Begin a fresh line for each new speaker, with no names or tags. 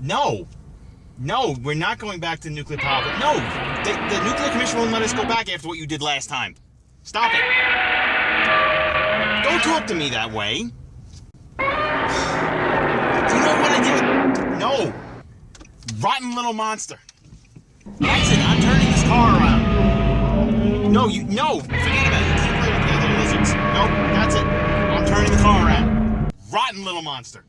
No. No, we're not going back to nuclear power. No, the Nuclear Commission won't let us go back after what you did last time. Stop it. Don't talk to me that way. Do you know what I did? No. Rotten little monster. That's it. I'm turning this car around. No, forget about it. You can't play with the other lizards. Nope, that's it. I'm turning the car around. Rotten little monster.